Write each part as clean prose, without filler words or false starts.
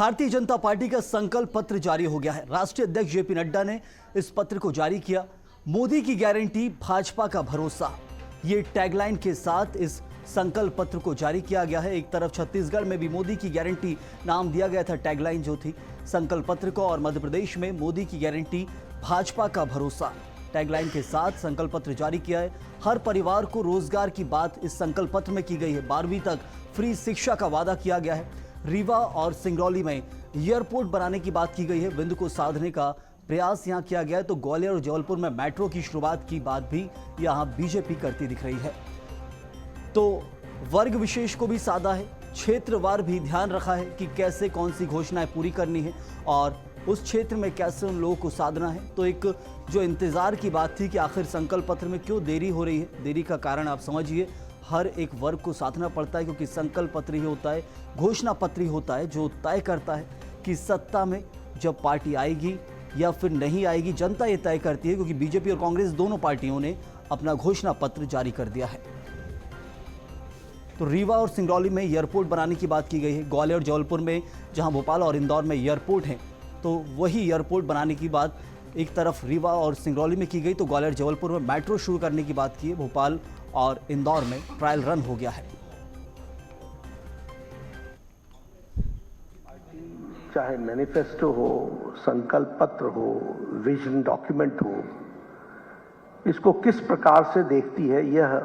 Bharatiya Janata party का संकल्प पत्र जारी हो गया है। राष्ट्रीय अध्यक्ष जेपी नड्डा ने इस पत्र को जारी किया। मोदी की गारंटी, भाजपा का भरोसा, ये टैगलाइन के साथ इस संकल्प पत्र को जारी किया गया है। एक तरफ छत्तीसगढ़ में भी मोदी की गारंटी नाम दिया गया था, टैगलाइन जो थी संकल्प पत्र को, और मध्य प्रदेश में मोदी की गारंटी, भाजपा का भरोसा टैगलाइन के साथ संकल्प पत्र जारी किया है। हर परिवार को रोजगार की बात इस संकल्प पत्र में की गई है। 12वीं तक फ्री शिक्षा का वादा किया गया है। रीवा और सिंगरौली में एयरपोर्ट बनाने की बात की गई है। बिंदु को साधने का प्रयास यहां किया गया है। तो ग्वालियर और जबलपुर में मेट्रो की शुरुआत की बात भी यहां बीजेपी करती दिख रही है। तो वर्ग विशेष को भी साधा है, क्षेत्रवार भी ध्यान रखा है कि कैसे कौन सी घोषणाएं पूरी करनी है और उस क्षेत्र में कैसे उन लोगों को साधना है। तो एक जो इंतजार की बात थी कि आखिर संकल्प पत्र में क्यों देरी हो रही है, देरी का कारण आप समझिए, हर एक वर्ग को साधना पड़ता है, क्योंकि संकल्प पत्र ही होता है, घोषणा पत्र ही होता है जो तय करता है कि सत्ता में जब पार्टी आएगी या फिर नहीं आएगी। जनता ये तय करती है, क्योंकि बीजेपी और कांग्रेस दोनों पार्टियों ने अपना घोषणा पत्र जारी कर दिया है। तो रीवा और सिंगरौली में एयरपोर्ट बनाने की बात की गई है। ग्वालियर और जबलपुर में, जहां भोपाल और इंदौर में एयरपोर्ट हैं, तो वही एयरपोर्ट बनाने की बात एक तरफ रीवा और सिंगरौली में की गई, तो ग्वालियर जबलपुर में मेट्रो शुरू करने की बात की है। भोपाल और इंदौर में ट्रायल रन हो गया है। चाहे मैनिफेस्टो हो, संकल्प पत्र हो, विजन डॉक्यूमेंट हो, इसको किस प्रकार से देखती है यह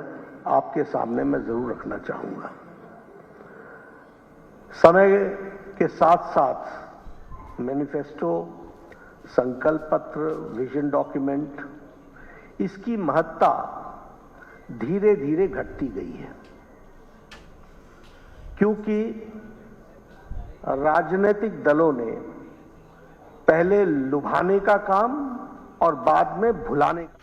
आपके सामने मैं जरूर रखना चाहूंगा। समय के साथ साथ मैनिफेस्टो, संकल्प पत्र, विजन डॉक्यूमेंट, इसकी महत्ता धीरे धीरे घटती गई है, क्योंकि राजनीतिक दलों ने पहले लुभाने का काम और बाद में भुलाने का।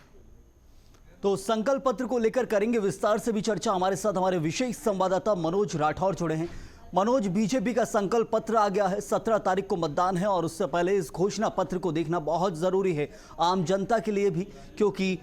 तो संकल्प पत्र को लेकर करेंगे विस्तार से भी चर्चा। हमारे साथ हमारे विशेष संवाददाता मनोज राठौर जुड़े हैं। मनोज, बीजेपी का संकल्प पत्र आ गया है, 17 तारीख को मतदान है और उससे पहले इस घोषणा पत्र को देखना बहुत जरूरी है आम जनता के लिए भी, क्योंकि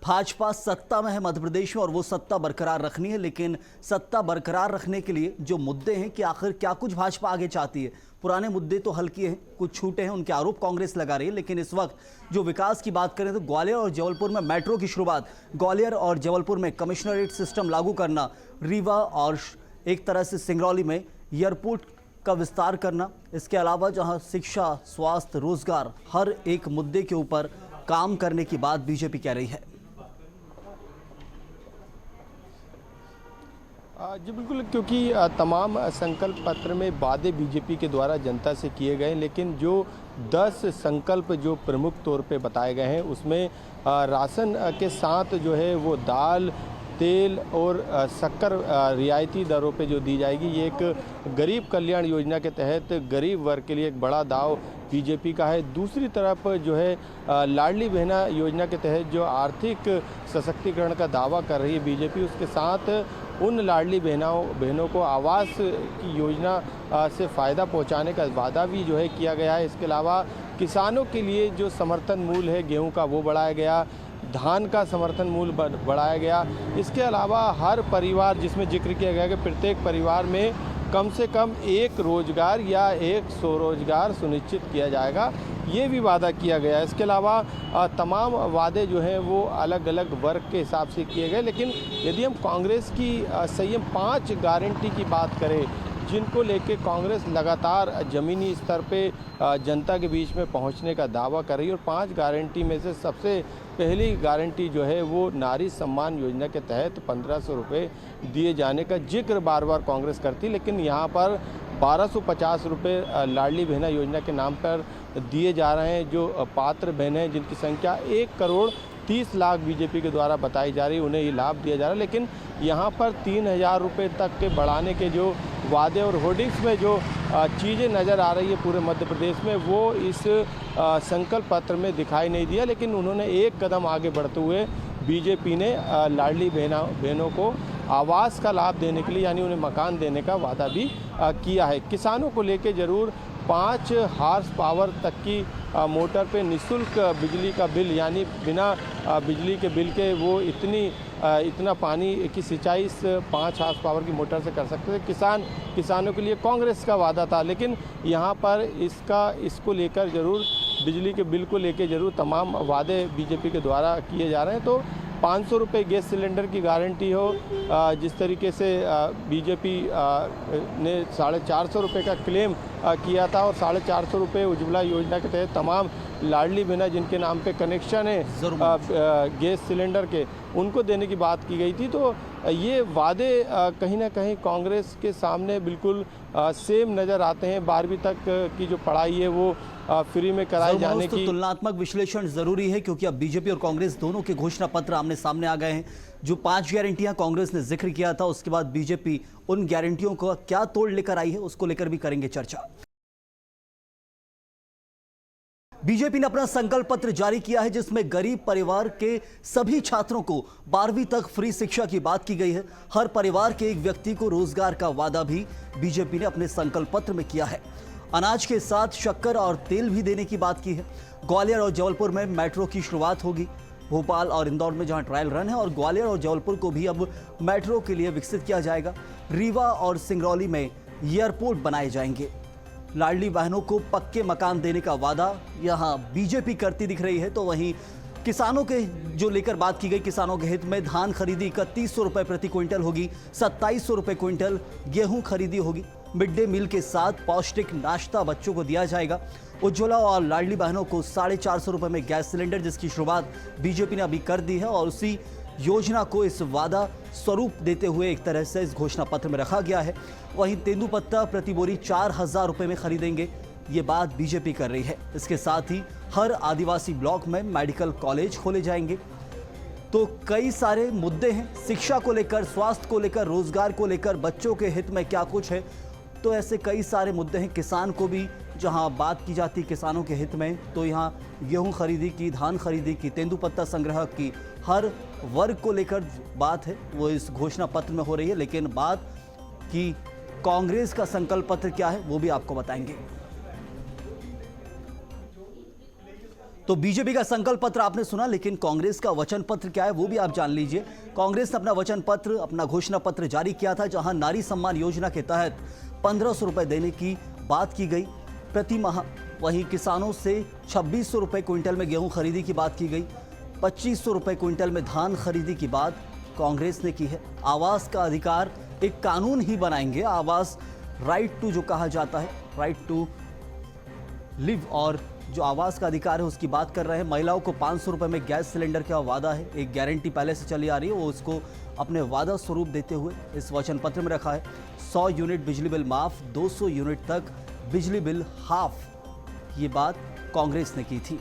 भाजपा सत्ता में है मध्य प्रदेश में और वो सत्ता बरकरार रखनी है। लेकिन सत्ता बरकरार रखने के लिए जो मुद्दे हैं कि आखिर क्या कुछ भाजपा आगे चाहती है। पुराने मुद्दे तो हल किए हैं, कुछ छूटे हैं, उनके आरोप कांग्रेस लगा रही है। लेकिन इस वक्त जो विकास की बात करें तो ग्वालियर और जबलपुर में मेट्रो की शुरुआत, ग्वालियर और जबलपुर में कमिश्नरेट सिस्टम लागू करना, रीवा और एक तरह से सिंगरौली में एयरपोर्ट का विस्तार करना, इसके अलावा जहां शिक्षा, स्वास्थ्य, रोजगार, हर एक मुद्दे के ऊपर काम करने की बात बीजेपी कह रही है। जी बिल्कुल, क्योंकि तमाम संकल्प पत्र में वादे बीजेपी के द्वारा जनता से किए गए, लेकिन जो 10 संकल्प जो प्रमुख तौर पे बताए गए हैं उसमें राशन के साथ जो है वो दाल, तेल और शक्कर रियायती दरों पे जो दी जाएगी, ये एक गरीब कल्याण योजना के तहत गरीब वर्ग के लिए एक बड़ा दाव बीजेपी का है। दूसरी तरफ जो है लाडली बहना योजना के तहत जो आर्थिक सशक्तिकरण का दावा कर रही है बीजेपी, उसके साथ उन लाडली बहनों को आवास की योजना से फ़ायदा पहुंचाने का वादा भी जो है किया गया है। इसके अलावा किसानों के लिए जो समर्थन मूल्य है गेहूं का वो बढ़ाया गया, धान का समर्थन मूल्य बढ़ाया गया। इसके अलावा हर परिवार, जिसमें जिक्र किया गया कि प्रत्येक परिवार में कम से कम एक रोजगार या एक स्वरोजगार सुनिश्चित किया जाएगा, ये भी वादा किया गया है। इसके अलावा तमाम वादे जो हैं वो अलग अलग वर्ग के हिसाब से किए गए। लेकिन यदि हम कांग्रेस की संयम 5 गारंटी की बात करें, जिनको लेके कांग्रेस लगातार ज़मीनी स्तर पे जनता के बीच में पहुंचने का दावा कर रही है, और 5 गारंटी में से सबसे पहली गारंटी जो है वो नारी सम्मान योजना के तहत 1500 रुपये दिए जाने का जिक्र बार बार कांग्रेस करती, लेकिन यहाँ पर 1250 रुपये लाडली बहना योजना के नाम पर दिए जा रहे हैं। जो पात्र बहनें हैं जिनकी संख्या 1 करोड़ 30 लाख बीजेपी के द्वारा बताई जा रही है, उन्हें ये लाभ दिया जा रहा है। लेकिन यहाँ पर 3000 रुपये तक के बढ़ाने के जो वादे और होर्डिंग्स में जो चीज़ें नज़र आ रही है पूरे मध्य प्रदेश में, वो इस संकल्प पत्र में दिखाई नहीं दिया। लेकिन उन्होंने एक कदम आगे बढ़ते हुए बीजेपी ने लाडली बहनों को आवास का लाभ देने के लिए, यानी उन्हें मकान देने का वादा भी किया है। किसानों को लेकर जरूर 5 हार्स पावर तक की मोटर पे निःशुल्क बिजली का बिल, यानी बिना बिजली के बिल के वो इतना पानी की सिंचाई इस 5 हार्स पावर की मोटर से कर सकते थे। किसानों के लिए कांग्रेस का वादा था, लेकिन यहाँ पर इसको लेकर जरूर, बिजली के बिल को लेकर जरूर तमाम वादे बीजेपी के द्वारा किए जा रहे हैं। तो 500 रुपये गैस सिलेंडर की गारंटी हो, जिस तरीके से बीजेपी ने 450 रुपये का क्लेम किया था और 450 रुपये उज्ज्वला योजना के तहत तमाम लाडली बहना जिनके नाम पे कनेक्शन है गैस सिलेंडर के, उनको देने की बात की गई थी। तो ये वादे कहीं ना कहीं कांग्रेस के सामने बिल्कुल सेम नज़र आते हैं। 12वीं तक की जो पढ़ाई है वो फ्री में कराए जाने की। तुलनात्मक विश्लेषण जरूरी है क्योंकि अब बीजेपी और कांग्रेस दोनों के घोषणा पत्र आमने सामने आ गए हैं। जो 5 गारंटियां कांग्रेस ने जिक्र किया था, उसके बाद बीजेपी उन गारंटियों को क्या तोड़ लेकर आई है, उसको लेकर भी करेंगे चर्चा। बीजेपी ने अपना संकल्प पत्र जारी किया है जिसमें गरीब परिवार के सभी छात्रों को 12वीं तक फ्री शिक्षा की बात की गई है। हर परिवार के एक व्यक्ति को रोजगार का वादा भी बीजेपी ने अपने संकल्प पत्र में किया है। अनाज के साथ शक्कर और तेल भी देने की बात की है। ग्वालियर और जबलपुर में मेट्रो की शुरुआत होगी। भोपाल और इंदौर में जहां ट्रायल रन है और ग्वालियर और जबलपुर को भी अब मेट्रो के लिए विकसित किया जाएगा। रीवा और सिंगरौली में एयरपोर्ट बनाए जाएंगे। लाडली बहनों को पक्के मकान देने का वादा यहां बीजेपी करती दिख रही है। तो वहीं किसानों के जो लेकर बात की गई, किसानों के हित में धान खरीदी 3100 रुपये प्रति क्विंटल होगी, 2700 रुपये क्विंटल गेहूं खरीदी होगी। मिड डे मील के साथ पौष्टिक नाश्ता बच्चों को दिया जाएगा। उज्ज्वला और लाडली बहनों को 450 रुपये में गैस सिलेंडर, जिसकी शुरुआत बीजेपी ने अभी कर दी है और उसी योजना को इस वादा स्वरूप देते हुए एक तरह से इस घोषणा पत्र में रखा गया है। वहीं तेंदुपत्ता प्रति बोरी 4000 रुपये में खरीदेंगे, ये बात बीजेपी कर रही है। इसके साथ ही हर आदिवासी ब्लॉक में मेडिकल कॉलेज खोले जाएंगे। तो कई सारे मुद्दे हैं, शिक्षा को लेकर, स्वास्थ्य को लेकर, रोजगार को लेकर, बच्चों के हित में क्या कुछ है, तो ऐसे कई सारे मुद्दे हैं। किसान को भी जहां बात की जाती है किसानों के हित में, तो यहां गेहूं खरीदी की, धान खरीदी की, तेंदुपत्ता संग्रह की, हर वर्ग को लेकर बात है वो इस घोषणा पत्र में हो रही है। लेकिन बात कि कांग्रेस का संकल्प पत्र क्या है वो भी आपको बताएंगे। तो बीजेपी का संकल्प पत्र आपने सुना, लेकिन कांग्रेस का वचन पत्र क्या है वो भी आप जान लीजिए। कांग्रेस ने अपना वचन पत्र, अपना घोषणा पत्र जारी किया था, जहां नारी सम्मान योजना के तहत 1500 रुपए देने की बात की गई प्रति माह। वहीं किसानों से 2600 रुपए क्विंटल में गेहूं खरीदी की बात की गई। 2500 रुपए क्विंटल में धान खरीदी की बात कांग्रेस ने की है। आवास का अधिकार एक कानून ही बनाएंगे। आवास राइट टू जो कहा जाता है, राइट टू लिव, और जो आवास का अधिकार है उसकी बात कर रहे हैं। महिलाओं को 500 रुपए में गैस सिलेंडर का वादा है, एक गारंटी पहले से चली आ रही है, वो उसको अपने वादा स्वरूप देते हुए इस वचन पत्र में रखा है। 100 यूनिट बिजली बिल माफ, 200 यूनिट तक बिजली बिल हाफ, ये बात कांग्रेस ने की थी।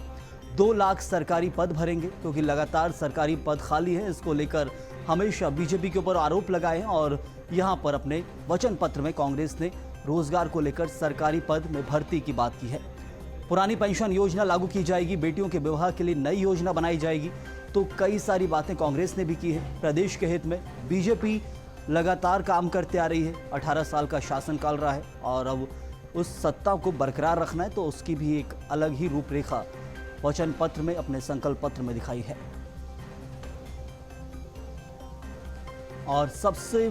2 लाख सरकारी पद भरेंगे क्योंकि लगातार सरकारी पद खाली है। इसको लेकर हमेशा बीजेपी के ऊपर आरोप लगाए हैं और यहाँ पर अपने वचन पत्र में कांग्रेस ने रोजगार को लेकर सरकारी पद में भर्ती की बात की है। पुरानी पेंशन योजना लागू की जाएगी, बेटियों के विवाह के लिए नई योजना बनाई जाएगी। तो कई सारी बातें कांग्रेस ने भी की है प्रदेश के हित में। बीजेपी लगातार काम करते आ रही है, 18 साल का शासनकाल रहा है और अब उस सत्ता को बरकरार रखना है, तो उसकी भी एक अलग ही रूपरेखा वचन पत्र में, अपने संकल्प पत्र में दिखाई है। और सबसे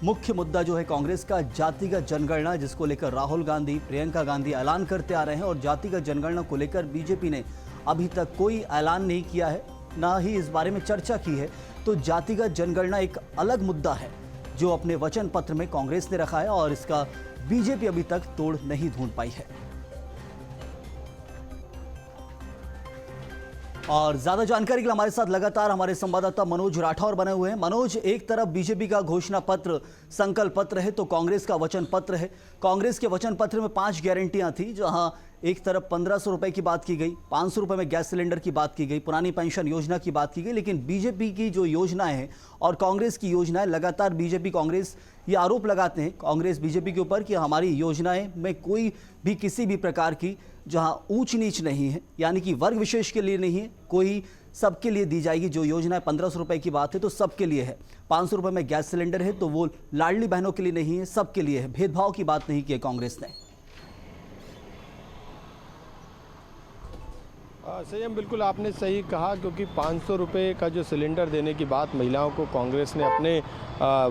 मुख्य मुद्दा जो है कांग्रेस का जातिगत जनगणना, जिसको लेकर राहुल गांधी, प्रियंका गांधी ऐलान करते आ रहे हैं। और जातिगत जनगणना को लेकर बीजेपी ने अभी तक कोई ऐलान नहीं किया है, ना ही इस बारे में चर्चा की है। तो जातिगत जनगणना एक अलग मुद्दा है जो अपने वचन पत्र में कांग्रेस ने रखा है और इसका बीजेपी अभी तक तोड़ नहीं ढूंढ पाई है। और ज्यादा जानकारी के लिए हमारे साथ लगातार हमारे संवाददाता मनोज राठौर बने हुए हैं। मनोज, एक तरफ बीजेपी का घोषणा पत्र, संकल्प पत्र है, तो कांग्रेस का वचन पत्र है। कांग्रेस के वचन पत्र में 5 गारंटियां थी, जहां एक तरफ 1500 रुपए की बात की गई, 500 रुपए में गैस सिलेंडर की बात की गई, पुरानी पेंशन योजना की बात की गई। लेकिन बीजेपी की जो योजनाएं हैं और कांग्रेस की योजनाएं, लगातार बीजेपी कांग्रेस ये आरोप लगाते हैं, कांग्रेस बीजेपी के ऊपर, कि हमारी योजनाएं में कोई भी किसी भी प्रकार की जहां ऊंच नीच नहीं है, यानी कि वर्ग विशेष के लिए नहीं है, कोई सबके लिए दी जाएगी। जो योजना है 1500 रुपए की बात है तो सबके लिए है। 500 रुपए में गैस सिलेंडर है तो वो लाडली बहनों के लिए नहीं है, सबके लिए है। भेदभाव की बात नहीं की है कांग्रेस ने। संयम, बिल्कुल आपने सही कहा, क्योंकि 500 रुपये का जो सिलेंडर देने की बात महिलाओं को कांग्रेस ने अपने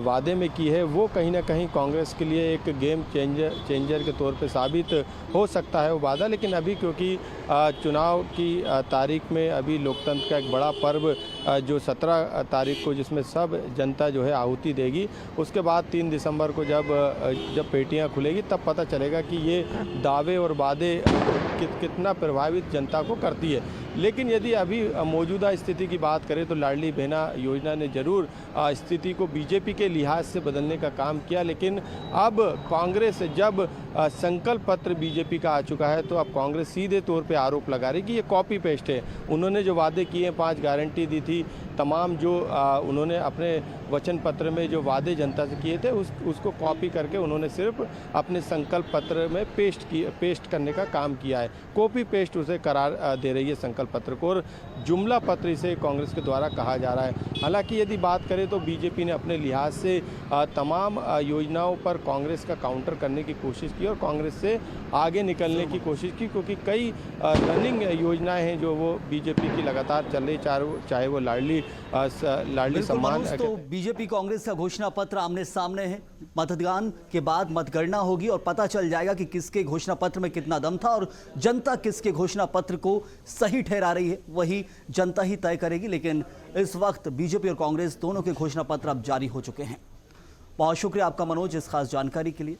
वादे में की है, वो कहीं ना कहीं कांग्रेस के लिए एक गेम चेंजर के तौर पे साबित हो सकता है वो वादा। लेकिन अभी क्योंकि चुनाव की तारीख में अभी लोकतंत्र का एक बड़ा पर्व जो 17 तारीख को, जिसमें सब जनता जो है आहुति देगी, उसके बाद 3 दिसंबर को जब पेटियां खुलेगी तब पता चलेगा कि ये दावे और वादे कितना प्रभावित जनता को करती है। लेकिन यदि अभी मौजूदा स्थिति की बात करें तो लाडली बहना योजना ने जरूर स्थिति को बीजेपी के लिहाज से बदलने का काम किया। लेकिन अब कांग्रेस जब संकल्प पत्र बीजेपी का आ चुका है तो अब कांग्रेस सीधे तौर पे आरोप लगा रही कि ये कॉपी पेस्ट है। उन्होंने जो वादे किए, 5 गारंटी दी थी, तमाम जो उन्होंने अपने वचन पत्र में जो वादे जनता से किए थे उसको कॉपी करके उन्होंने सिर्फ अपने संकल्प पत्र में पेस्ट करने का काम किया है। कॉपी पेस्ट उसे करार दे रही है संकल्प पत्र को, और जुमला पत्र इसे कांग्रेस के द्वारा कहा जा रहा है। हालांकि यदि बात करें तो बीजेपी ने अपने लिहाज से तमाम योजनाओं पर कांग्रेस का काउंटर करने की कोशिश की और कांग्रेस से आगे निकलने की कोशिश की, क्योंकि कई रनिंग योजनाएं हैं जो वो बीजेपी की लगातार चल रही, चाहे वो लाडली सम्मान। तो बीजेपी कांग्रेस का घोषणा पत्र आमने सामने है। मतदान के बाद मतगणना होगी और पता चल जाएगा कि किसके घोषणा पत्र में कितना दम था और जनता किसके घोषणा पत्र को सही ठहरा रही है, वही जनता ही तय करेगी। लेकिन इस वक्त बीजेपी और कांग्रेस दोनों के घोषणा पत्र अब जारी हो चुके हैं। बहुत शुक्रिया आपका मनोज इस खास जानकारी के लिए।